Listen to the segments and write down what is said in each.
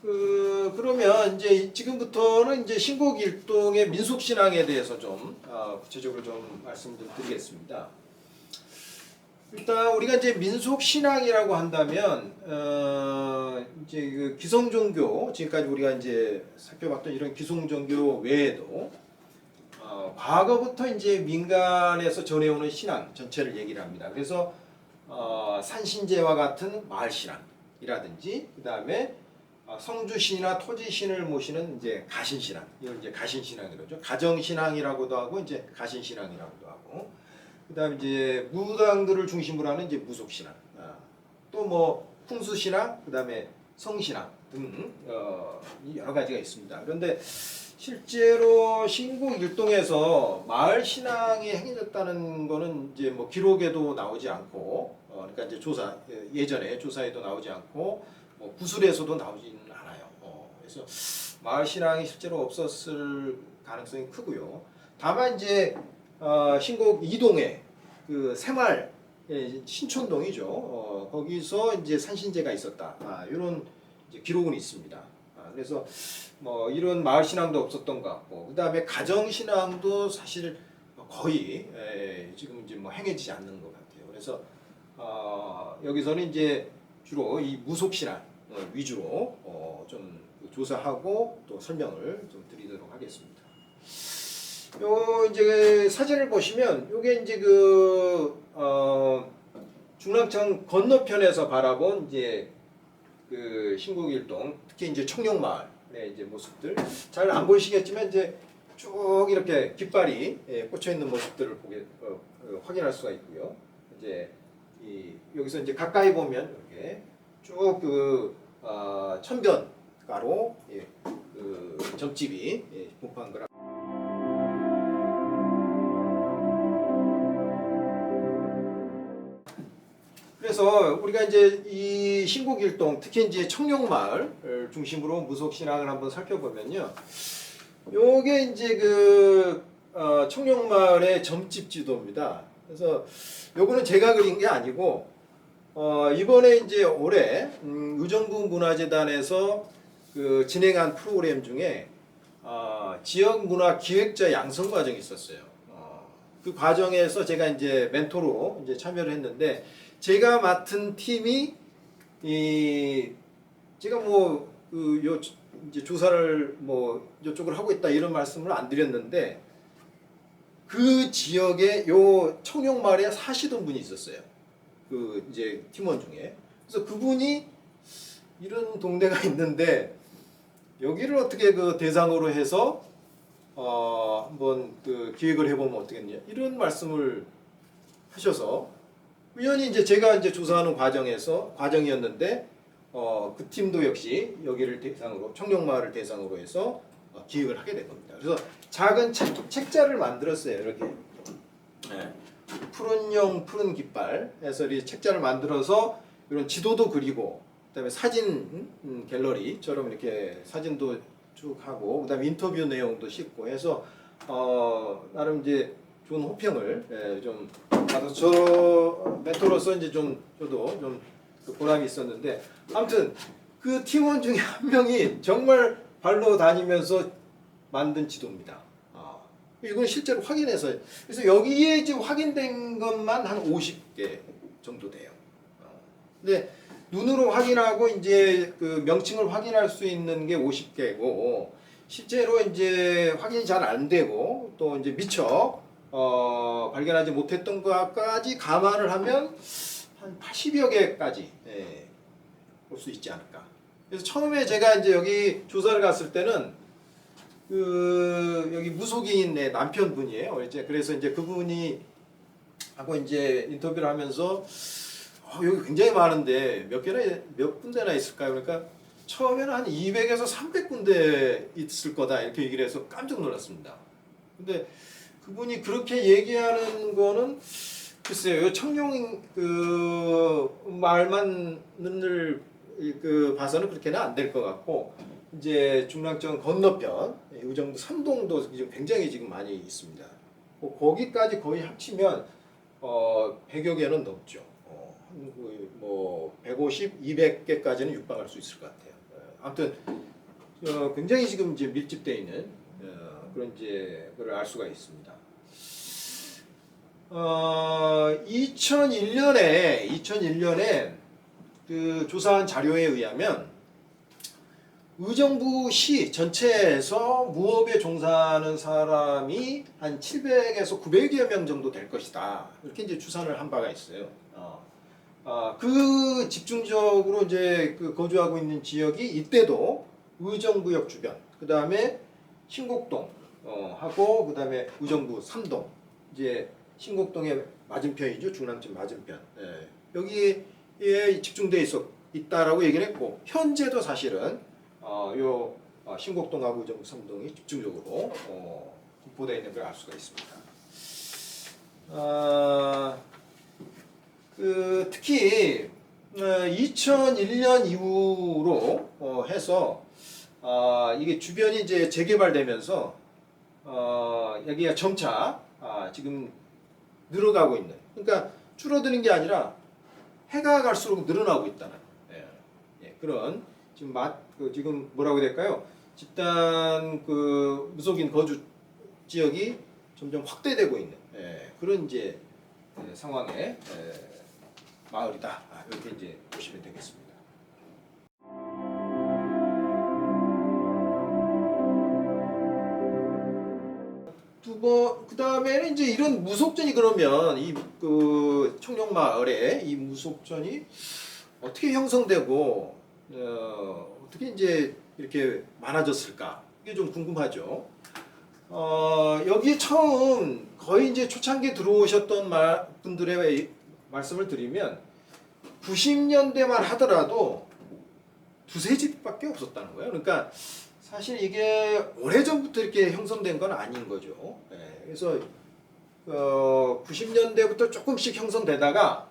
그러면 이제 지금부터는 이제 신곡일동의 민속신앙에 대해서 좀 구체적으로 좀 말씀 좀 드리겠습니다. 일단 우리가 이제 민속신앙이라고 한다면 이제 그 기성종교, 지금까지 우리가 이제 살펴봤던 이런 기성종교 외에도 과거부터 이제 민간에서 전해오는 신앙 전체를 얘기를 합니다. 그래서 산신제와 같은 마을신앙이라든지, 그 다음에 성주신이나 토지신을 모시는 이제 가신신앙, 이걸 이제 가신신앙이라죠. 가정신앙이라고도 하고 이제 가신신앙이라고도 하고, 그 다음에 이제 무당들을 중심으로 하는 이제 무속신앙, 또 뭐 풍수신앙, 그 다음에 성신앙 등 여러 가지가 있습니다. 그런데 실제로 신곡일동에서 마을 신앙이 행해졌다는 거는 이제 뭐 기록에도 나오지 않고, 그러니까 이제 예전에 조사에도 나오지 않고, 뭐 구술에서도 나오지는 않아요. 그래서 마을 신앙이 실제로 없었을 가능성이 크고요. 다만 이제 신곡 이동에 그 새마을 신촌동이죠. 거기서 이제 산신제가 있었다. 이런 이제 기록은 있습니다. 그래서 뭐 이런 마을 신앙도 없었던 것 같고, 그 다음에 가정 신앙도 사실 거의 지금 이제 뭐 행해지지 않는 것 같아요. 그래서 여기서는 이제 주로 이 무속 신앙 위주로 좀 조사하고 또 설명을 좀 드리도록 하겠습니다. 요 이제 사진을 보시면 요게 이제 중랑천 건너편에서 바라본 이제 그 신곡일동, 특히 이제 청룡마을의 이제 모습들, 잘 안 보이시겠지만 이제 쭉 이렇게 깃발이 꽂혀 있는 모습들을 확인할 수가 있고요. 이제 여기서 이제 가까이 보면 이렇게 쭉 천변가로 그 점집이 분포한 거라. 그래서 우리가 이제 이 신곡일동, 특히 이제 청룡마을 중심으로 무속신앙을 한번 살펴보면요, 요게 이제 청룡마을의 점집 지도입니다. 그래서 요거는 제가 그린 게 아니고 이번에 이제 올해 의정부 문화재단에서 진행한 프로그램 중에 지역 문화 기획자 양성 과정이 있었어요. 그 과정에서 제가 이제 멘토로 이제 참여를 했는데, 제가 맡은 팀이 제가 이제 조사를 이쪽을 하고 있다 이런 말씀을 안 드렸는데, 그 지역에 요 청룡마을에 사시던 분이 있었어요. 그 이제 팀원 중에. 그래서 그분이 이런 동네가 있는데 여기를 어떻게 대상으로 해서 한번 기획을 해보면 어떻겠냐 이런 말씀을 하셔서, 우연히 이제 제가 이제 조사하는 과정이었는데 그 팀도 역시 여기를 대상으로, 청룡마을을 대상으로 해서 기획을 하게 된 겁니다. 그래서 작은 책자를 만들었어요. 이렇게 푸른 깃발 해서 이 책자를 만들어서 이런 지도도 그리고, 그다음에 사진 갤러리처럼 이렇게 사진도 쭉 하고, 그다음에 인터뷰 내용도 싣고 해서 나름 이제 좋은 호평을 좀 받아서 저 멘토로서 이제 저도 좀 보람이 있었는데, 아무튼 그 팀원 중에 한 명이 정말 발로 다니면서 만든 지도입니다. 이건 실제로 확인해서, 그래서 여기에 지금 확인된 것만 한 50개 정도 돼요. 근데 눈으로 확인하고 이제 그 명칭을 확인할 수 있는 게 50개고, 실제로 이제 확인이 잘 안 되고 또 이제 미처 발견하지 못했던 것까지 감안을 하면 한 80여 개까지 볼 수 있지 않을까. 그래서 처음에 제가 이제 여기 조사를 갔을 때는 여기 무속인의 남편분이에요. 그래서 이제 그분이 하고 이제 인터뷰를 하면서 여기 굉장히 많은데 몇 군데나 있을까요? 그러니까 처음에는 한 200에서 300군데 있을 거다 이렇게 얘기를 해서 깜짝 놀랐습니다. 근데 그분이 그렇게 얘기하는 거는 글쎄요, 청룡 마을만을 봐서는 그렇게는 안 될 것 같고, 이제 중랑천 건너편 의정부 삼동도 굉장히 지금 많이 있습니다. 거기까지 거의 합치면 100여 개는 넘죠. 150, 200개까지는 육박할 수 있을 것 같아요. 아무튼 굉장히 지금 이제 밀집되어 있는 그런 이제 걸 알 수가 있습니다. 2001년에 그 조사한 자료에 의하면 의정부 시 전체에서 무업에 종사하는 사람이 한 700에서 900여 명 정도 될 것이다. 이렇게 이제 추산을 한 바가 있어요. 그 집중적으로 이제 그 거주하고 있는 지역이 이때도 의정부역 주변, 그 다음에 신곡동 하고 그 다음에 의정부 3동, 이제 신곡동의 맞은편이죠. 중랑천 맞은편. 예. 여기에 집중돼 있다라고 얘기를 했고, 현재도 사실은 신곡동하고 의정부 3동이 집중적으로 분포되어 있는 걸 알 수가 있습니다. 특히 2001년 이후로 해서 이게 주변이 이제 재개발되면서 여기가 점차 지금 늘어가고 있는, 그러니까 줄어드는 게 아니라 해가 갈수록 늘어나고 있다는 그런 지금 뭐라고 해야 될까요? 집단 그 무속인 거주 지역이 점점 확대되고 있는 그런 이제 상황의 마을이다. 이렇게 이제 보시면 되겠습니다. 그 다음에는 이제 이런 무속전이, 그러면 이 그 청룡마을에 이 무속전이 어떻게 형성되고 어떻게 이제 이렇게 많아졌을까? 이게 좀 궁금하죠. 여기 처음 거의 이제 초창기에 들어오셨던 분들의 말씀을 드리면 90년대만 하더라도 두세 집밖에 없었다는 거예요. 그러니까 사실 이게 오래전부터 이렇게 형성된 건 아닌 거죠. 그래서 90년대부터 조금씩 형성되다가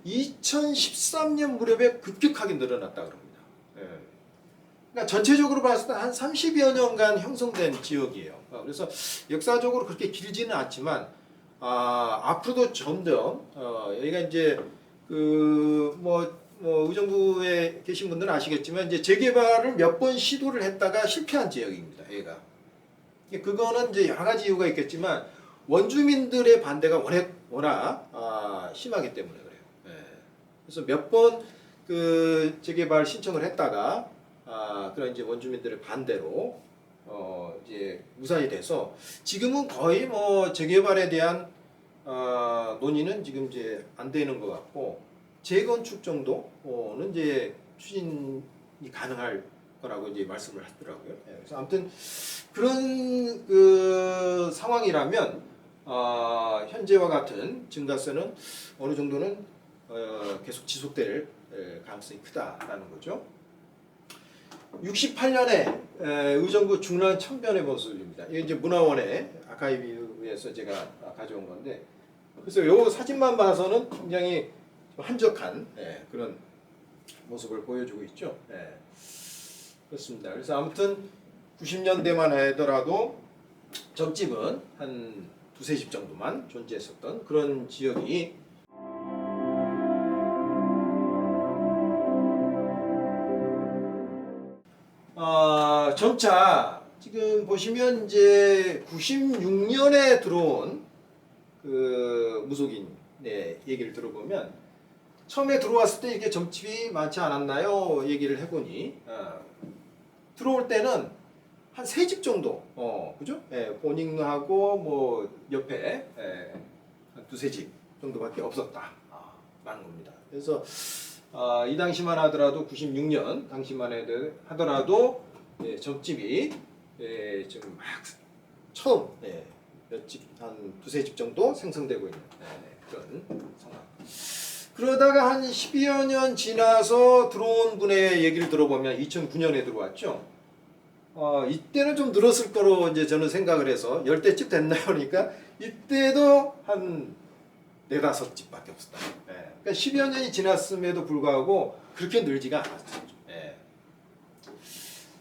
2013년 무렵에 급격하게 늘어났다 그럽니다. 그러니까 전체적으로 봤을 때 한 30여 년간 형성된 지역이에요. 그래서 역사적으로 그렇게 길지는 않지만 앞으로도 점점 여기가 이제 의정부에 계신 분들은 아시겠지만 이제 재개발을 몇 번 시도를 했다가 실패한 지역입니다. 얘가. 그거는 이제 여러 가지 이유가 있겠지만 원주민들의 반대가 워낙 심하기 때문에 그래요. 그래서 몇 번 그 재개발 신청을 했다가 그런 이제 원주민들의 반대로 이제 무산이 돼서 지금은 거의 뭐 재개발에 대한 논의는 지금 이제 안 되는 것 같고, 재건축 정도는 이제 추진이 가능할 거라고 이제 말씀을 하더라고요. 그래서 아무튼 그런 그 상황이라면 현재와 같은 증가세는 어느 정도는 계속 지속될 가능성이 크다라는 거죠. 68년에 의정부 중랑 천변의 모습입니다. 이게 이제 문화원의 아카이브에서 제가 가져온 건데, 그래서 이 사진만 봐서는 굉장히 한적한 그런 모습을 보여주고 있죠. 그렇습니다. 그래서 아무튼 90년대만 하더라도 점집은 한 두세 집 정도만 존재했었던 그런 지역이 점차 지금 보시면 이제 96년에 들어온 그 무속인 얘기를 들어보면, 처음에 들어왔을 때 이게 점집이 많지 않았나요? 얘기를 해보니 들어올 때는 한 세 집 정도, 그죠? 본인하고 뭐 옆에 한 두세 집 정도밖에 없었다 라는 겁니다. 그래서 이 당시만 하더라도 96년 당시만 하더라도 점집이 지금 막 처음 몇 집, 한 두세 집 정도 생성되고 있는 그런 상황. 그러다가 한 10여 년 지나서 들어온 분의 얘기를 들어보면 2009년에 들어왔죠. 이때는 좀 늘었을 거로 이제 저는 생각을 해서 10대집 됐나요? 그러니까 이때도 한 4-5집밖에 없었다. 그러니까 10여 년이 지났음에도 불구하고 그렇게 늘지가 않았죠.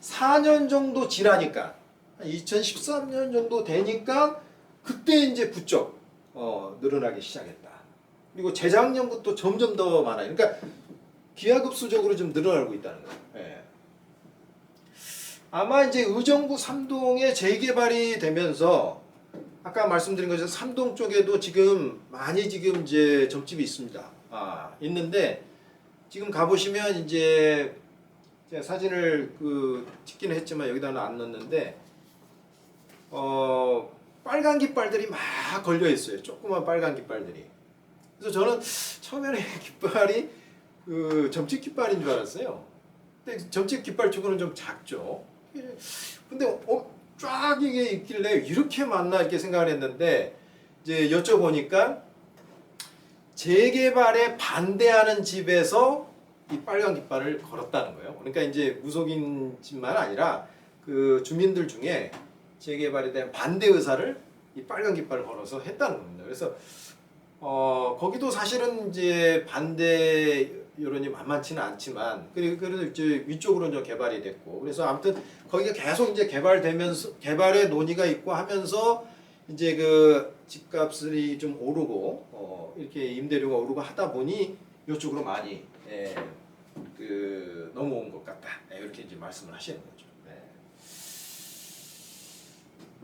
4년 정도 지나니까, 2013년 정도 되니까 그때 이제 부쩍 늘어나기 시작했다. 그리고 재작년부터 점점 더 많아요. 그러니까 기하급수적으로 좀 늘어나고 있다는 거예요. 예. 아마 이제 의정부 3동에 재개발이 되면서 아까 말씀드린 것처럼 3동 쪽에도 지금 많이 지금 이제 점집이 있습니다. 있는데 지금 가보시면 이제 제가 사진을 찍기는 했지만 여기다는 안 넣었는데 빨간 깃발들이 막 걸려 있어요. 조그만 빨간 깃발들이. 그래서 저는 처음에는 깃발이 점집 깃발인 줄 알았어요. 근데 점집 깃발 쪽으로는 좀 작죠. 근데 쫙 이게 있길래 이렇게 많나 이렇게 생각을 했는데 이제 여쭤보니까 재개발에 반대하는 집에서 이 빨간 깃발을 걸었다는 거예요. 그러니까 이제 무속인 집만 아니라 그 주민들 중에 재개발에 대한 반대 의사를 이 빨간 깃발을 걸어서 했다는 겁니다. 그래서 거기도 사실은 이제 반대 여론이 만만치는 않지만 그래도 이제 위쪽으로 좀 개발이 됐고 그래서 아무튼 거기가 계속 이제 개발되면서 개발의 논의가 있고 하면서 이제 그 집값이 좀 오르고 이렇게 임대료가 오르고 하다 보니 이쪽으로 많이 넘어온 것 같다 이렇게 이제 말씀을 하시는 거죠.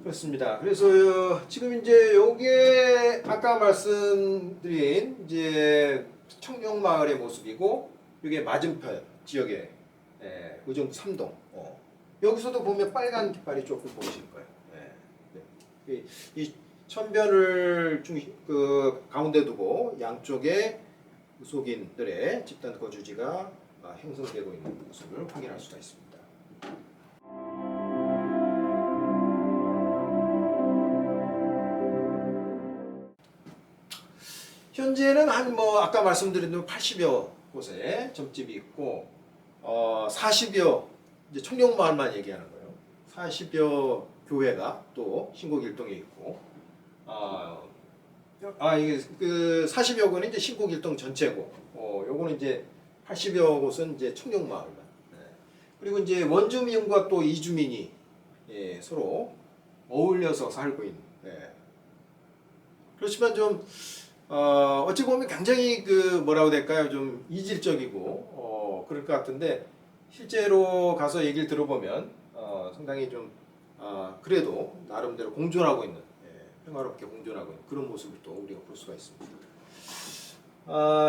그렇습니다. 그래서 지금 이제 요게 아까 말씀드린 이제 청룡마을의 모습이고 이게 맞은편 지역의 의정부 3동 여기서도 보면 빨간 깃발이 조금 보이실 거예요. 이 천변을 가운데 두고 양쪽에 무속인들의 집단 거주지가 형성되고 있는 모습을 확인할 수가 있습니다. 현재는 한 아까 말씀드린 대로 80여 곳에 점집이 있고 40여 이제 청룡마을만 얘기하는 거예요. 40여 교회가 또 신곡일동에 있고 이게 그 40여 곳은 이제 신곡일동 전체고 요거는 이제 80여 곳은 이제 청룡마을만. 그리고 이제 원주민과 또 이주민이 서로 어울려서 살고 있는. 그렇지만 좀 어찌 보면 굉장히 뭐라고 될까요? 좀 이질적이고 그럴 것 같은데 실제로 가서 얘기를 들어보면 상당히 좀 그래도 나름대로 공존하고 있는 평화롭게 공존하고 있는 그런 모습을 또 우리가 볼 수가 있습니다.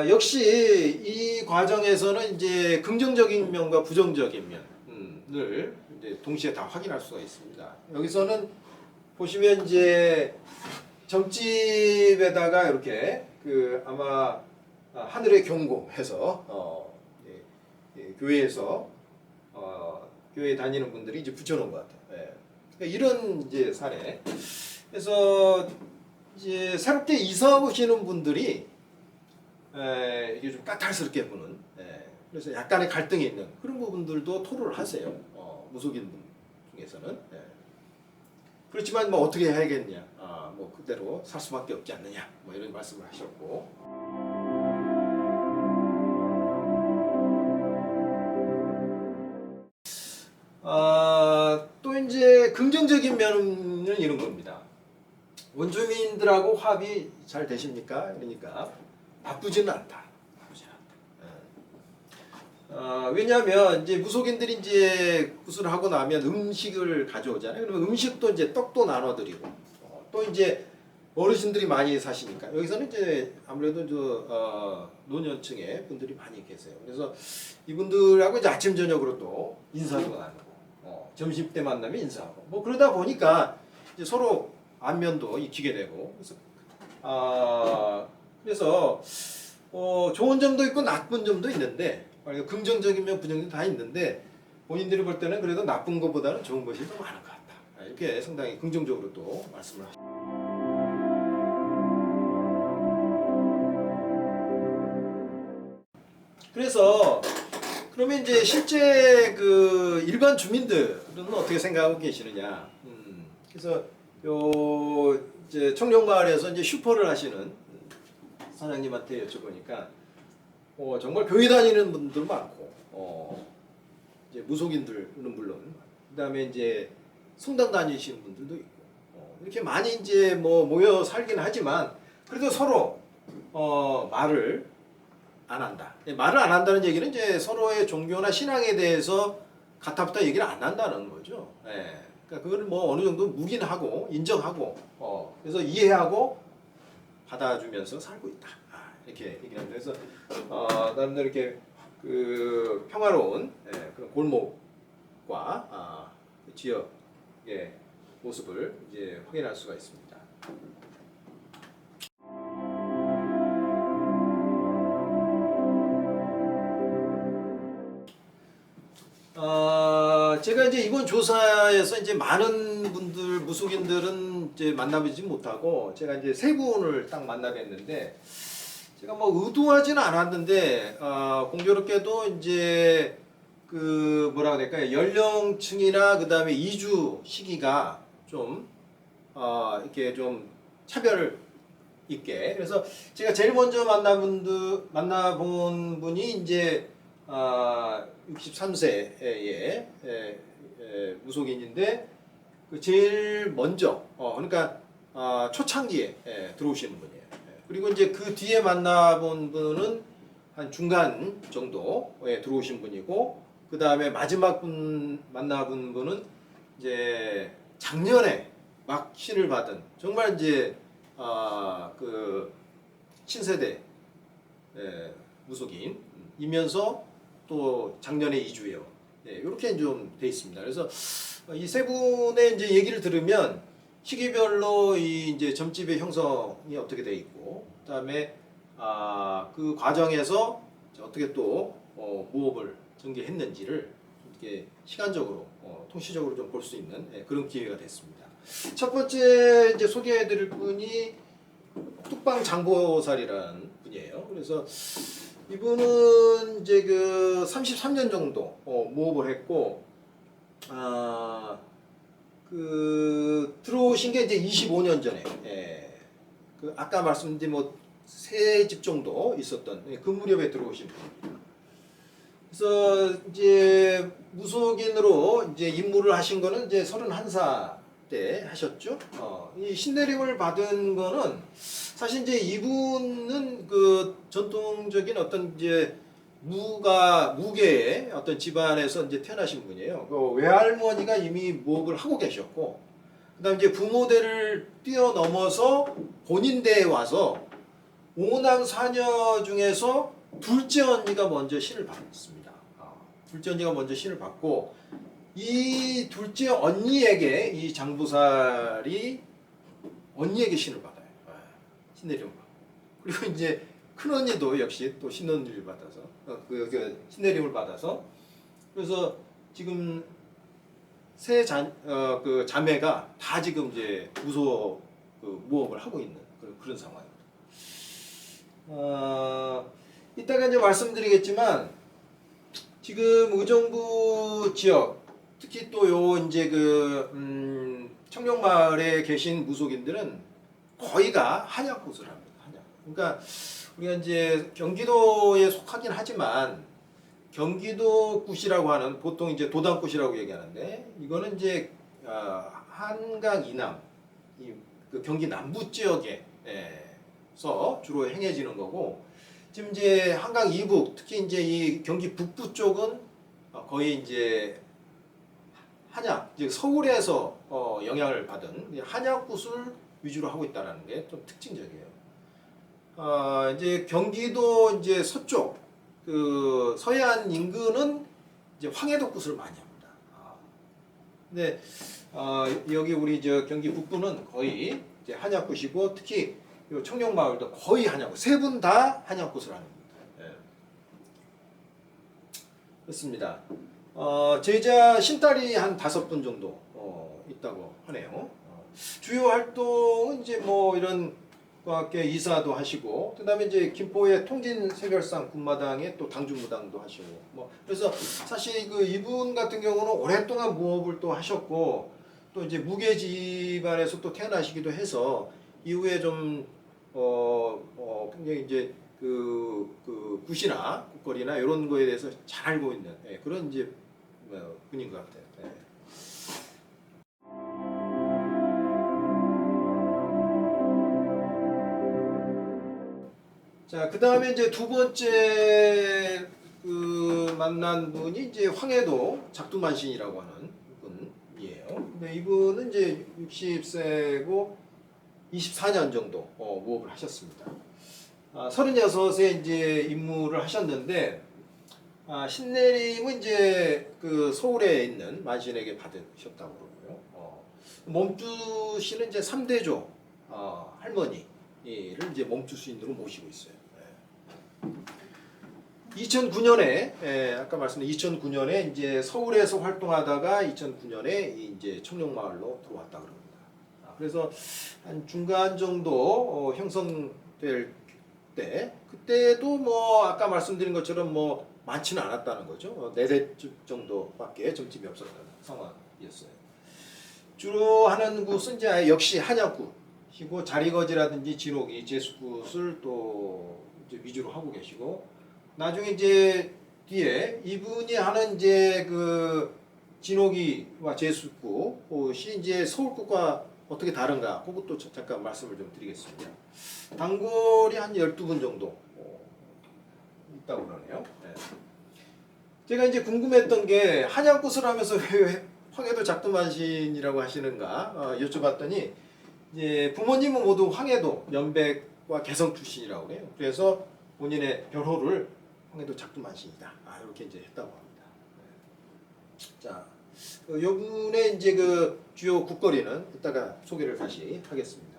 역시 이 과정에서는 이제 긍정적인 면과 부정적인 면을 이제 동시에 다 확인할 수가 있습니다. 여기서는 보시면 이제 점집에다가 이렇게 아마 하늘의 경고해서 교회에서 교회 다니는 분들이 이제 붙여놓은 것 같아요. 그러니까 이런 이제 사례. 그래서 이제 새롭게 이사 오시는 분들이 이게 좀 까탈스럽게 보는. 그래서 약간의 갈등이 있는 그런 부분들도 토로를 하세요. 무속인 분 중에서는. 그렇지만 어떻게 해야겠냐. 그대로 살 수밖에 없지 않느냐. 이런 말씀을 하셨고. 또 이제 긍정적인 면은 이런 겁니다. 원주민들하고 화합이 잘 되십니까? 그러니까 나쁘지는 않다. 왜냐하면 이제 무속인들이 이제 구슬을 하고 나면 음식을 가져오잖아요. 그러면 음식도 이제 떡도 나눠드리고 또 이제 어르신들이 많이 사시니까 여기서는 이제 아무래도 노년층의 분들이 많이 계세요. 그래서 이분들하고 이제 아침 저녁으로 또 인사도 나누고 점심 때 만나면 인사하고 그러다 보니까 이제 서로 안면도 익히게 되고 그래서 좋은 점도 있고 나쁜 점도 있는데 긍정적인 면 부정적인 다 있는데 본인들이 볼 때는 그래도 나쁜 것보다는 좋은 것이 더 많은 것 같다. 이렇게 상당히 긍정적으로 또 말씀을 하십니다. 그래서 그러면 이제 실제 일반 주민들은 어떻게 생각하고 계시느냐? 그래서 이제 청룡마을에서 이제 슈퍼를 하시는 사장님한테 여쭤보니까 정말 교회 다니는 분들 많고 이제 무속인들은 물론 그다음에 이제 성당 다니시는 분들도 있고 이렇게 많이 이제 모여 살긴 하지만 그래도 서로 말을 안 한다. 말을 안 한다는 얘기는 이제 서로의 종교나 신앙에 대해서 가타부타 얘기를 안 한다는 거죠. 예. 그러니까 그걸 뭐 어느 정도 묵인하고 인정하고 그래서 이해하고 받아주면서 살고 있다. 이렇게 얘기를 합니다. 그래서 나름대로 이렇게 그 평화로운 그런 골목과 그 지역의 모습을 이제 확인할 수가 있습니다. 제가 이제 이번 조사에서 이제 많은 분들 무속인들은 이제 만나보지 못하고 제가 이제 세 분을 딱 만나뵀는데 제가 뭐 의도하지는 않았는데 공교롭게도 이제 그 뭐라고 해야 될까요? 연령층이나 그 다음에 이주 시기가 좀 이렇게 좀 차별 있게 그래서 제가 제일 먼저 만나본 분이 이제 63세의 무속인인데 그 제일 먼저 그러니까 초창기에 들어오시는 분이에요. 그리고 이제 그 뒤에 만나본 분은 한 중간 정도에 들어오신 분이고 그 다음에 마지막 분 만나본 분은 이제 작년에 막 신을 받은 정말 이제 그 신세대 무속인이면서 또 작년에 이주해요. 이렇게 좀 돼 있습니다. 그래서 이 세 분의 이제 얘기를 들으면 시기별로 이 이제 점집의 형성이 어떻게 돼 있고, 그다음에 그 과정에서 어떻게 또 무업을 전개했는지를 이렇게 시간적으로 통시적으로 좀 볼 수 있는 그런 기회가 됐습니다. 첫 번째 이제 소개해드릴 분이 뚝방 장보살이라는 분이에요. 그래서 이분은 이제 그 33년 정도 무업을 했고, 그 들어오신 게 이제 25년 전에, 그 아까 말씀드린 뭐 세 집 정도 있었던 그 무렵에 들어오신 분입니다. 그래서 이제 무속인으로 이제 임무를 하신 거는 이제 31살 때 하셨죠. 이 신내림을 받은 거는 사실 이제 이분은 그 전통적인 어떤 이제 무계의 어떤 집안에서 이제 태어나신 분이에요. 그 외할머니가 이미 무업을 하고 계셨고, 그다음 이제 부모대를 뛰어넘어서 본인대에 와서 5남 4녀 중에서 둘째 언니가 먼저 신을 받았습니다. 둘째 언니가 먼저 신을 받고 이 둘째 언니에게 이 장보살이 언니에게 신을 받아요. 신내림을 받고. 그리고 이제 큰 언니도 역시 또 신언니를 받아서 그 신내림을 받아서 그래서 지금 그 자매가 다 지금 이제 무업을 하고 있는 그런 상황입니다. 이따가 이제 말씀드리겠지만 지금 의정부 지역 특히 또 요 이제 그 청룡마을에 계신 무속인들은 거의가 한약굿을 합니다. 한약. 그러니까 우리가 이제 경기도에 속하긴 하지만 경기도 굿이라고 하는 보통 이제 도당굿이라고 얘기하는데 이거는 이제 한강 이남 그 경기 남부 지역에서 주로 행해지는 거고 지금 이제 한강 이북 특히 이제 이 경기 북부 쪽은 거의 이제 한약 즉 서울에서 영향을 받은 한약굿을 위주로 하고 있다는 게 좀 특징적이에요. 이제 경기도 이제 서쪽 그 서해안 인근은 이제 황해도굿을 많이 합니다. 근데 여기 우리 저 경기 북부는 거의 이제 한약굿이고 특히 요 청룡마을도 거의 한약굿 세 분 다 한약굿을 합니다. 그렇습니다. 제자 신딸이 한 5분 정도 있다고 하네요. 주요 활동은 이제 뭐 이런 과학계 이사도 하시고 그다음에 이제 김포의 통진세결상 군마당에 또 당중무당도 하시고 뭐 그래서 사실 그 이분 같은 경우는 오랫동안 무업을 또 하셨고 또 이제 무계 집안에서 또 태어나시기도 해서 이후에 좀 굉장히 이제 그 굿이나 굿거리나 이런 거에 대해서 잘 알고 있는 그런 이제 분인 것 같아요. 자, 그 다음에 이제 두 번째 그 만난 분이 이제 황해도 작두만신이라고 하는 분이에요. 근데 이분은 이제 60세고 24년 정도 무업을 하셨습니다. 36에 이제 입무를 하셨는데, 신내림은 이제 그 서울에 있는 만신에게 받으셨다고 그러고요. 몸주씨는 이제 3대조 할머니를 이제 몸주 수인으로 모시고 있어요. 2009년에 아까 말씀드린 2009년에 이제 서울에서 활동하다가 2009년에 이제 청룡마을로 들어왔다 그럽니다. 그래서 한 중간 정도 형성될 때 그때도 뭐 아까 말씀드린 것처럼 뭐 많지는 않았다는 거죠. 4대 정도밖에 점집이 없었다는 상황이었어요. 주로 하는 곳은 이제 역시 한약굿이고 자리거지라든지 진옥이 제수굿을 또 이제 위주로 하고 계시고, 나중에 이제 뒤에 이분이 하는 이제 그 진옥이와 제수굿이 이제 서울굿과 어떻게 다른가 그것도 잠깐 말씀을 좀 드리겠습니다. 단골이 한 12분 정도 있다고 그러네요. 네. 제가 이제 궁금했던 게 한약굿을 하면서 왜 황해도 작두만신이라고 하시는가 여쭤봤더니, 이제 부모님은 모두 황해도 연백과 개성 출신이라고 그래요. 그래서 본인의 별호를 황해도 작두만신이다 이렇게 이제 했다고 합니다. 네. 자, 요분의 이제 그 주요 국거리는 이따가 소개를 다시 하겠습니다.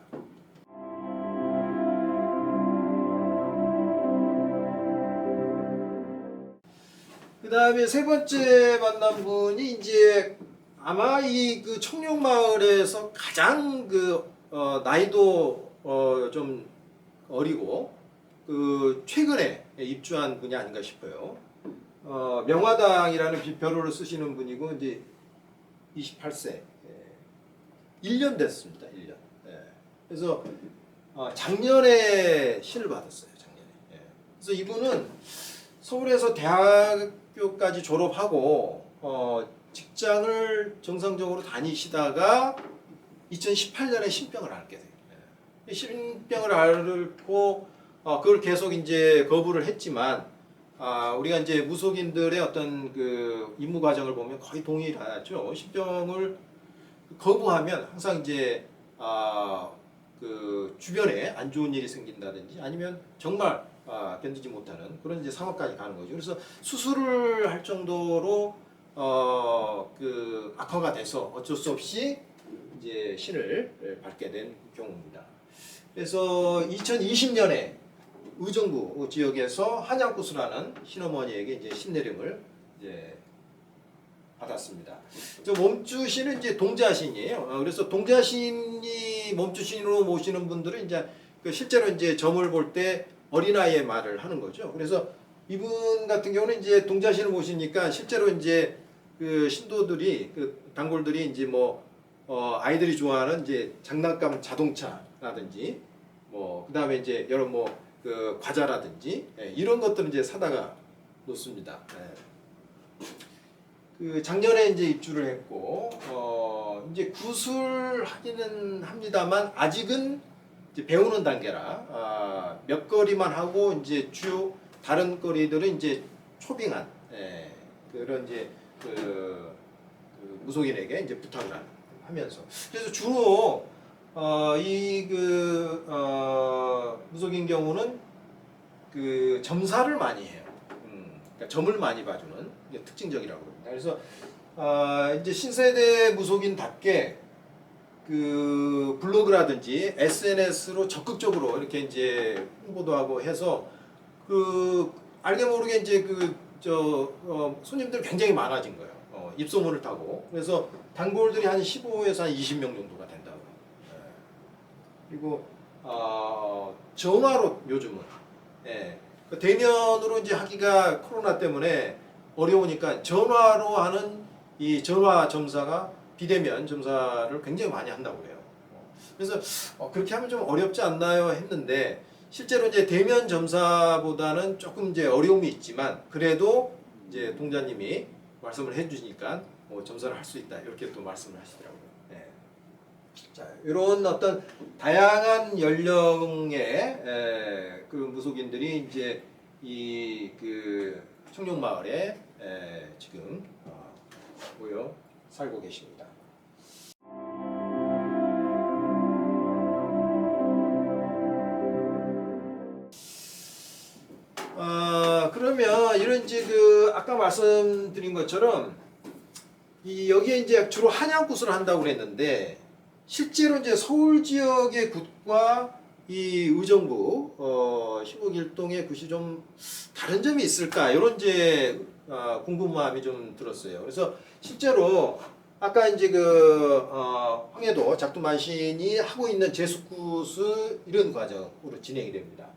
그 다음에 세 번째 만난 분이 이제 아마 이 그 청룡마을에서 가장 그 나이도 좀 어리고 그 최근에 입주한 분이 아닌가 싶어요. 명화당이라는 별호를 쓰시는 분이고 이제 28세 1년 됐습니다. 1년. 그래서 작년에 신을 받았어요. 작년에. 그래서 이분은 서울에서 대학교까지 졸업하고 직장을 정상적으로 다니시다가 2018년에 신병을 앓게 돼요. 신병을 앓고 그걸 계속 이제 거부를 했지만, 우리가 이제 무속인들의 어떤 그 임무 과정을 보면 거의 동일하죠. 신병을 거부하면 항상 이제 그 주변에 안 좋은 일이 생긴다든지 아니면 정말 견디지 못하는 그런 이제 상황까지 가는 거죠. 그래서 수술을 할 정도로 그 악화가 돼서 어쩔 수 없이 이제 신을 받게 된 경우입니다. 그래서 2020년에 의정부 지역에서 한양굿을 하는 신어머니에게 이제 신내림을 이제 받았습니다. 저 몸주신은 이제 동자신이에요. 그래서 동자신이 몸주신으로 모시는 분들은 이제 그 실제로 이제 점을 볼 때 어린아이의 말을 하는 거죠. 그래서 이분 같은 경우는 이제 동자신을 모시니까 실제로 이제 그 신도들이 그 단골들이 이제 뭐 아이들이 좋아하는 이제 장난감 자동차라든지 뭐 그다음에 이제 여러 뭐 그 과자라든지 이런 것들은 이제 사다가 놓습니다. 그 작년에 이제 입주를 했고 이제 굿을 하기는 합니다만 아직은 이제 배우는 단계라 몇 거리만 하고 이제 주요 다른 거리들은 이제 초빙한 그런 이제 그 무속인에게 이제 부탁을 하면서, 그래서 주로 이 그 무속인 경우는 그 점사를 많이 해요. 그러니까 점을 많이 봐주는 게 특징적이라고 합니다. 그래서 이제 신세대 무속인답게 그 블로그라든지 SNS로 적극적으로 이렇게 이제 홍보도 하고 해서 그 알게 모르게 이제 그 손님들 굉장히 많아진 거예요. 입소문을 타고. 그래서 단골들이 한 15에서 한 20명 정도가 된다고. 그리고 전화로 요즘은 그 대면으로 이제 하기가 코로나 때문에 어려우니까 전화로 하는 이 전화 점사가 비대면 점사를 굉장히 많이 한다고 그래요. 그래서 그렇게 하면 좀 어렵지 않나요 했는데, 실제로 이제 대면 점사보다는 조금 이제 어려움이 있지만 그래도 이제 동자님이 말씀을 해주시니까 점사를 할 수 있다 이렇게 또 말씀을 하시더라고요. 자, 이런 어떤 다양한 연령의 그런 무속인들이 이제 이 그 청룡마을에 지금 모여 살고 계십니다. 그러면 이런 이제 그 아까 말씀드린 것처럼 이 여기에 이제 주로 한양굿을 한다고 그랬는데 실제로 이제 서울 지역의 굿과 이 의정부 15길동의 굿이 좀 다른 점이 있을까 이런 이제 궁금함이 좀 들었어요. 그래서 실제로 아까 이제 그 황해도 작두만신이 하고 있는 제수굿은 이런 과정으로 진행이 됩니다.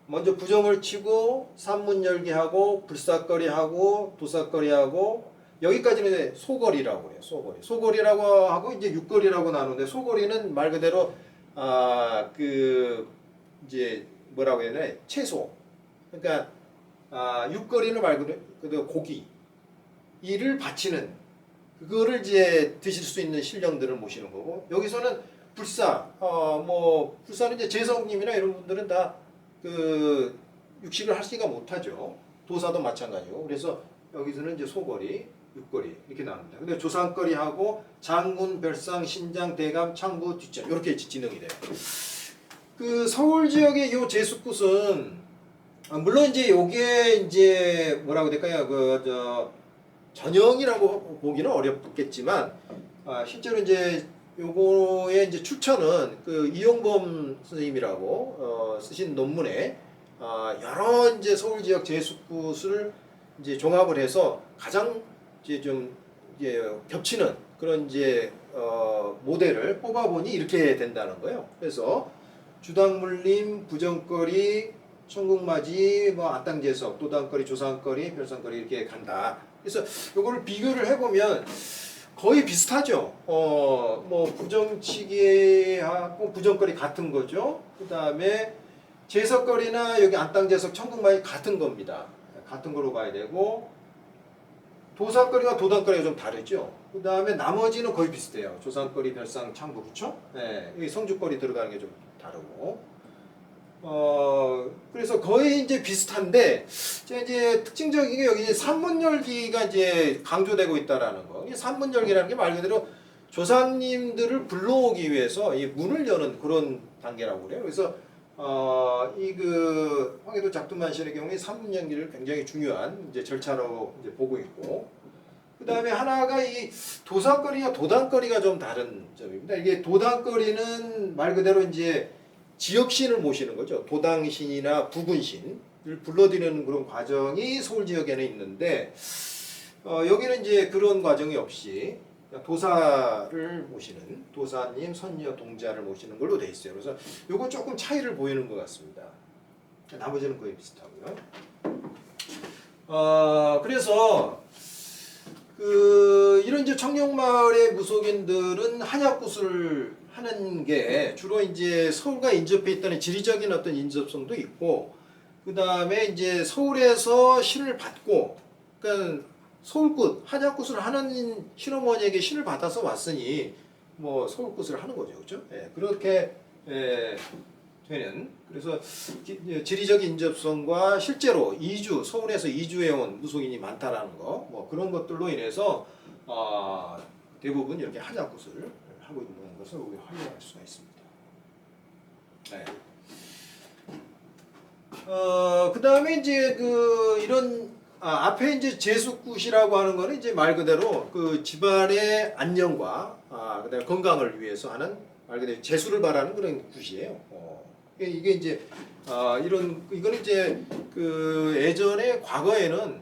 먼저 부정을 치고 산문 열기하고 불사거리하고 도사거리하고 여기까지는 소거리라고 해요. 소거리라고 하고 이제 육거리라고 나누는데 소거리는 말 그대로 그 이제 뭐라고 해야 되나 채소. 그러니까 육거리는 말 그대로 고기 이를 바치는 그거를 이제 드실 수 있는 신령들을 모시는 거고 여기서는 불사 뭐 불사는 이제 재성님이나 이런 분들은 다 그 육식을 하시기가 못하죠. 도사도 마찬가지고 그래서 여기서는 이제 소거리 육거리 이렇게 나옵니다. 근데 조상거리하고 장군, 별상, 신장, 대감, 창부, 뒷전 이렇게 진행이 돼요. 그 서울 지역의 요 제수굿은 물론 이제 요게 이제 뭐라고 될까요? 그 전형이라고 보기는 어렵겠지만 실제로 이제 요거의 이제 출처는 그 이용범 선생님이라고 쓰신 논문에 여러 이제 서울 지역 제수굿을 이제 종합을 해서 가장 이제 좀 이제 겹치는 그런 이제 모델을 뽑아보니 이렇게 된다는 거예요. 그래서 주당물림, 부정거리, 천국맞이, 뭐 안땅제석, 도당거리, 조상거리, 별상거리 이렇게 간다. 그래서 요거를 비교를 해보면 거의 비슷하죠. 뭐 부정치기하고 부정거리 같은 거죠. 그 다음에 제석거리나 여기 안땅제석, 천국맞이 같은 겁니다. 같은 거로 봐야 되고 도사거리와 도당거리가 좀 다르죠. 그 다음에 나머지는 거의 비슷해요. 조상거리, 별상, 창부, 그쵸? 네, 여기 성주거리 들어가는 게 좀 다르고. 그래서 거의 이제 비슷한데, 이제 특징적인 게 여기 산문열기가 이제 강조되고 있다라는 거. 이 산문열기라는 게 말 그대로 조상님들을 불러오기 위해서 이 문을 여는 그런 단계라고 그래요. 그래서 이 그 황해도 작두만신의 경우에 산문열기를 굉장히 중요한 이제 절차로 이제 보고 있고, 그 다음에 하나가 이 도상거리와 도당거리가 좀 다른 점입니다. 이게 도당거리는 말 그대로 이제 지역신을 모시는 거죠. 도당신이나 부군신을 불러들이는 그런 과정이 서울 지역에는 있는데 여기는 이제 그런 과정이 없이 도사를 모시는 도사님, 선녀, 동자를 모시는 걸로 돼 있어요. 그래서 요거 조금 차이를 보이는 것 같습니다. 나머지는 거의 비슷하고요. 그래서 이런 이제 청룡마을의 무속인들은 한약굿을 하는 게 주로 이제 서울과 인접해 있다는 지리적인 어떤 인접성도 있고, 그 다음에 이제 서울에서 신을 받고, 그러니까 서울굿, 한약굿을 하는 신어머니에게 신을 받아서 왔으니 뭐 서울굿을 하는 거죠, 그렇죠? 그렇게 되는. 그래서 지리적 인접성과 실제로 이주, 서울에서 이주해온 무속인이 많다라는 거, 뭐 그런 것들로 인해서 대부분 이렇게 한약굿을 하고 있는 것을 우리가 확인할 수가 있습니다. 네. 그 다음에 이제 이런 앞에 이제 제수굿이라고 하는 거는 이제 말 그대로 그 집안의 안녕과 그다음에 건강을 위해서 하는 말 그대로 제수를 바라는 그런 굿이에요. 이게 이제 이거는 이제 그 예전에 과거에는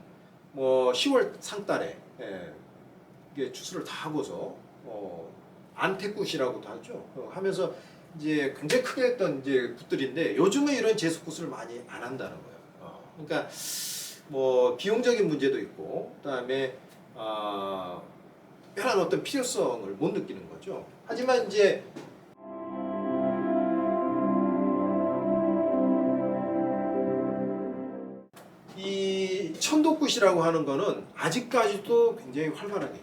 뭐 10월 상달에 이게 추수를 다 하고서 안택굿이라고도 하죠. 하면서 이제 굉장히 크게 했던 이제 굿들인데 요즘은 이런 제수굿을 많이 안 한다는 거예요. 그러니까 뭐 비용적인 문제도 있고 그다음에 특별한 어떤 필요성을 못 느끼는 거죠. 하지만 이제 이 천도굿이라고 하는 거는 아직까지도 굉장히 활발하게.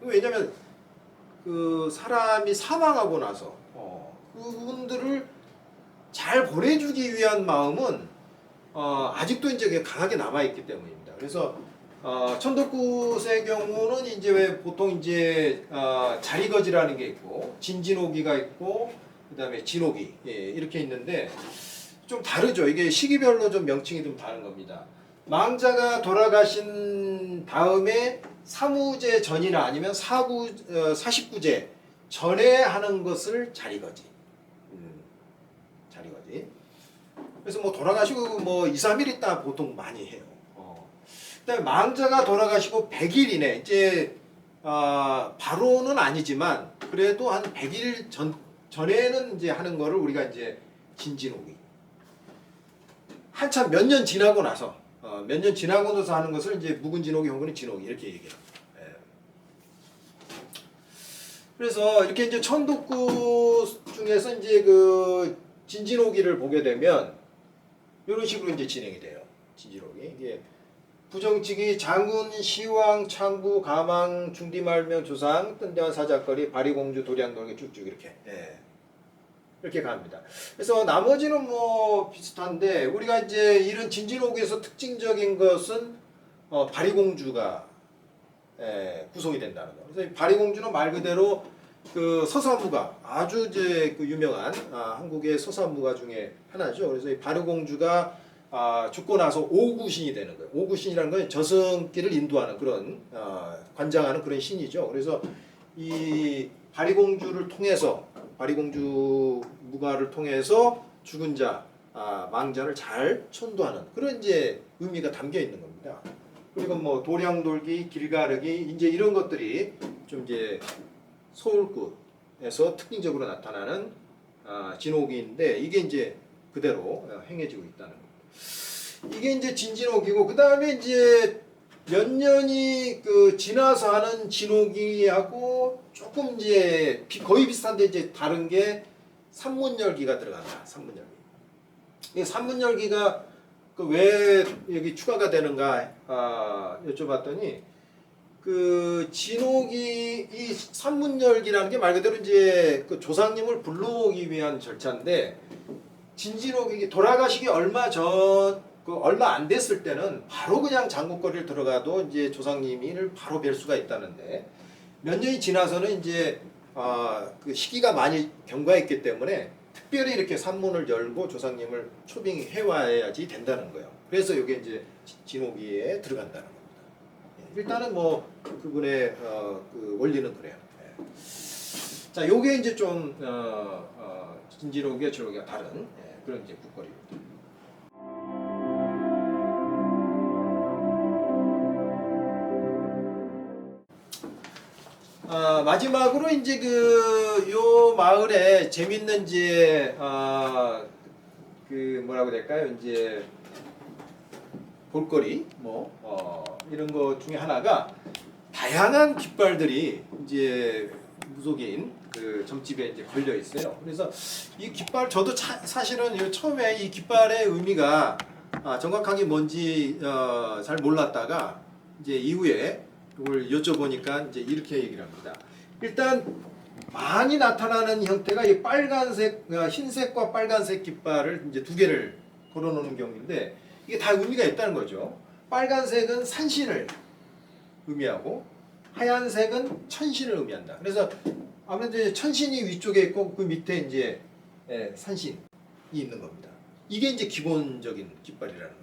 왜냐하면 그 사람이 사망하고 나서 그분들을 잘 보내주기 위한 마음은 아직도 이제 강하게 남아 있기 때문입니다. 그래서 천덕굿의 경우는 이제 왜 보통 이제 자리거지라는 게 있고 진진오기가 있고 그다음에 진오기 이렇게 있는데 좀 다르죠. 이게 시기별로 좀 명칭이 좀 다른 겁니다. 망자가 돌아가신 다음에 사무제 전이나 아니면 사십구제 전에 하는 것을 자리거지. 자리거지. 그래서 뭐 돌아가시고 뭐 2, 3일 있다 보통 많이 해요. 그다음에 망자가 돌아가시고 100일 이내 이제 바로는 아니지만 그래도 한 100일 전에는 이제 하는 거를 우리가 이제 진진오기. 한참 몇 년 지나고 나서 몇 년 지나고 나서 하는 것을 이제 묵은진오기 혹은 진오기 이렇게 얘기해요. 그래서 이렇게 이제 천덕굿 중에서 이제 그 진진오기를 보게 되면 이런 식으로 이제 진행이 돼요. 진진오기 이게 부정치기 장군 시왕 창부 가망 중디말명 조상 뜬대원 사작거리 바리공주 도량돌기 쭉쭉 이렇게 이렇게 갑니다. 그래서 나머지는 뭐 비슷한데 우리가 이제 이런 진진오기에서 특징적인 것은 바리공주가 구성이 된다는 거. 그래서 바리공주는 말 그대로 그 서사무가 아주 이제 그 유명한 한국의 서사무가 중에 하나죠. 그래서 이 바리공주가 죽고 나서 오구신이 되는 거예요. 오구신이라는 건 저승길을 인도하는 그런 관장하는 그런 신이죠. 그래서 이 바리공주를 통해서 바리공주 무가를 통해서 죽은 자 망자를 잘 천도하는 그런 이제 의미가 담겨 있는 겁니다. 그리고 뭐 도량돌기, 길가르기 이제 이런 것들이 좀 이제 서울굿에서 특징적으로 나타나는 진오기인데 이게 이제 그대로 행해지고 있다는 겁니다. 이게 이제 진진오기고 그 다음에 이제 몇 년이 그 지나서 하는 진오기하고 조금 이제 거의 비슷한데 이제 다른 게 산문열기가 들어간다. 산문열기. 이 산문열기가 그 왜 여기 추가가 되는가 여쭤봤더니 그 진오기 이 산문열기라는 게 말 그대로 이제 그 조상님을 불러오기 위한 절차인데 진진오기 돌아가시기 얼마 안 됐을 때는 바로 그냥 장국거리를 들어가도 이제 조상님을 바로 뵐 수가 있다는데 몇 년이 지나서는 이제 그 시기가 많이 경과했기 때문에 특별히 이렇게 산문을 열고 조상님을 초빙해 와야지 된다는 거예요. 그래서 이게 이제 진오기에 들어간다는 겁니다. 일단은 뭐 그분의 그 원리는 그래요. 자, 요게 이제 좀 진진오기와 진오기가 다른 그런 이제 국거리입니다. 마지막으로 이제 요 마을에 재밌는 이제 그 뭐라고 될까요? 이제 볼거리 이런 것 중에 하나가 다양한 깃발들이 이제 무속인 그 점집에 이제 걸려 있어요. 그래서 이 깃발 저도 사실은 처음에 이 깃발의 의미가 정확하게 뭔지 잘 몰랐다가 이제 이후에 이걸 여쭤보니까 이제 이렇게 얘기를 합니다. 일단 많이 나타나는 형태가 이 빨간색, 흰색과 빨간색 깃발을 이제 두 개를 걸어놓는 경우인데 이게 다 의미가 있다는 거죠. 빨간색은 산신을 의미하고 하얀색은 천신을 의미한다. 그래서 아무래도 이제 천신이 위쪽에 있고 그 밑에 이제 산신이 있는 겁니다. 이게 이제 기본적인 깃발이라는 거예요.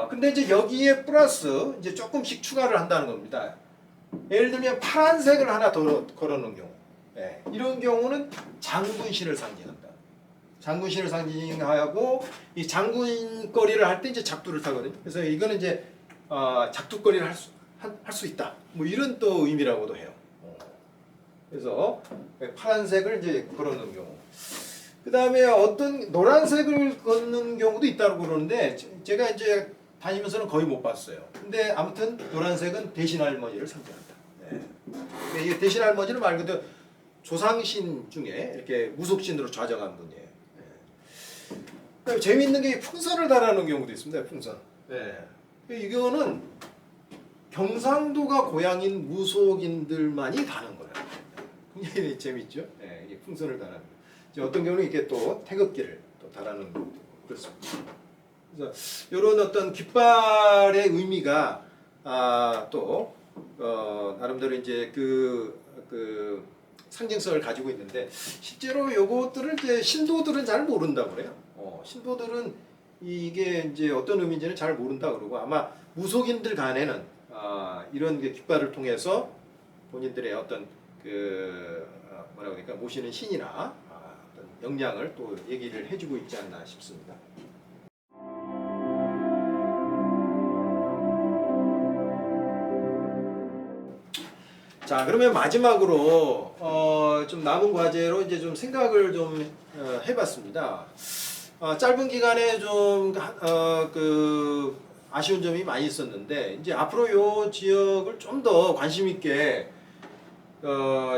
근데 이제 여기에 플러스 이제 조금씩 추가를 한다는 겁니다. 예를 들면 파란색을 하나 더 걸어놓은 경우, 이런 경우는 장군신을 상징한다. 장군신을 상징하고 이 장군거리를 할 때 이제 작두를 타거든요. 그래서 이거는 이제 작두거리를 할 수 있다. 뭐 이런 또 의미라고도 해요. 그래서 파란색을 이제 걸어놓은 경우. 그 다음에 어떤 노란색을 걷는 경우도 있다고 그러는데 제가 이제 다니면서는 거의 못 봤어요. 근데 아무튼 노란색은 대신할머니를 상징한다. 이게 대신할머니는 말 그대로 조상신 중에 이렇게 무속신으로 좌정한 분이에요. 그다음에 재미있는 게 풍선을 달아놓은 경우도 있습니다. 풍선. 네. 이거는 경상도가 고향인 무속인들만이 다는 거예요. 굉장히 재밌죠. 네, 이게 풍선을 달아놓은 거. 이제 어떤 경우는 이게 또 태극기를 또 달아놓은 것도 그렇습니다. 그래서 이런 어떤 깃발의 의미가 또 나름대로 이제 그 상징성을 가지고 있는데 실제로 요것들을 이제 신도들은 잘 모른다고 그래요. 신도들은 이게 이제 어떤 의미인지는 잘 모른다 그러고 아마 무속인들 간에는 이런 깃발을 통해서 본인들의 어떤 그 뭐라고 할까 모시는 신이나 어떤 역량을 또 얘기를 해주고 있지 않나 싶습니다. 자, 그러면 마지막으로 좀 남은 과제로 이제 좀 생각을 좀 해봤습니다. 짧은 기간에 좀 그 아쉬운 점이 많이 있었는데 이제 앞으로 요 지역을 좀 더 관심 있게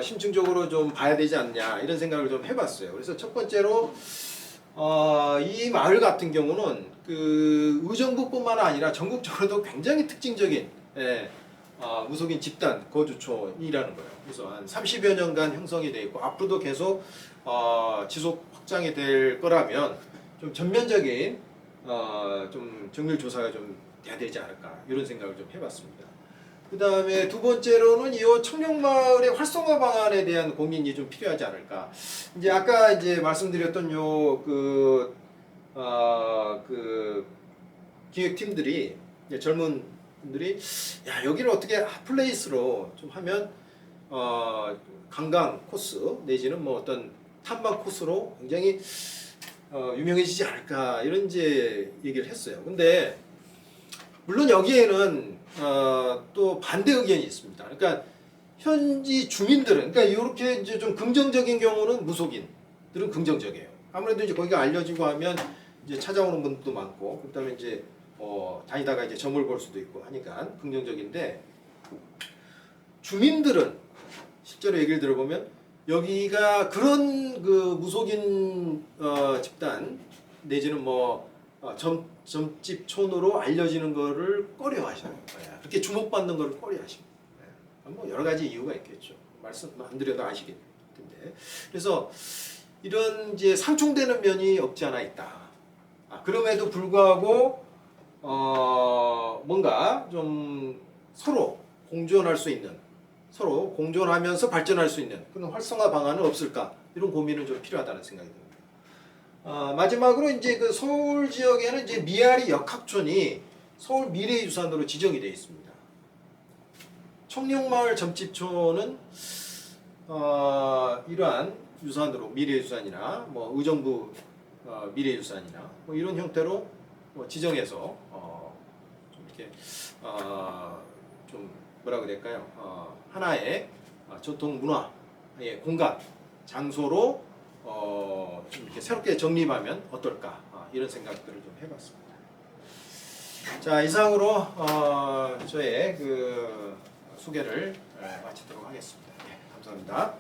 심층적으로 좀 봐야 되지 않냐 이런 생각을 좀 해봤어요. 그래서 첫 번째로 이 마을 같은 경우는 그 의정부뿐만 아니라 전국적으로도 굉장히 특징적인 무속인 집단 거주촌이라는 거예요. 그래서 한 30여 년간 형성이 돼 있고 앞으로도 계속 지속 확장이 될 거라면 좀 전면적인 좀 정밀 조사가 좀 돼야 되지 않을까 이런 생각을 좀 해봤습니다. 그 다음에 두 번째로는 이 청룡마을의 활성화 방안에 대한 고민이 좀 필요하지 않을까. 이제 아까 이제 말씀드렸던 그 기획팀들이 젊은 분들이 야 여기를 어떻게 핫플레이스로 좀 하면 관광 코스 내지는 뭐 어떤 탐방 코스로 굉장히 유명해지지 않을까 이런 이제 얘기를 했어요. 근데 물론 여기에는 또 반대 의견이 있습니다. 그러니까 현지 주민들은 그러니까 이렇게 이제 좀 긍정적인 경우는 무속인들은 긍정적이에요. 아무래도 이제 거기가 알려지고 하면 이제 찾아오는 분도 많고 그다음에 이제 다니다가 이제 점을 볼 수도 있고 하니까 긍정적인데 주민들은 실제로 얘기를 들어보면 여기가 그런 그 무속인 집단 내지는 뭐 점집촌으로 알려지는 거를 꺼려하셔요. 그렇게 주목받는 거를 꺼려하십니다. 뭐 여러 가지 이유가 있겠죠. 말씀 안 드려도 아시겠 텐데. 그래서 이런 이제 상충되는 면이 없지 않아 있다. 그럼에도 불구하고 뭔가 좀 서로 공존할 수 있는, 서로 공존하면서 발전할 수 있는 그런 활성화 방안은 없을까? 이런 고민은 좀 필요하다는 생각이 듭니다. 마지막으로 이제 그 서울 지역에는 이제 미아리 역학촌이 서울 미래유산으로 지정이 되어 있습니다. 청룡마을 점집촌은 이러한 유산으로 미래유산이나 뭐 의정부 미래유산이나 뭐 이런 형태로 뭐 지정해서 좀 이렇게 좀 뭐라 그럴까요? 하나의 전통 문화의 공간 장소로 좀 이렇게 새롭게 정립하면 어떨까 이런 생각들을 좀 해봤습니다. 자 이상으로 저의 그 소개를 마치도록 하겠습니다. 네, 감사합니다.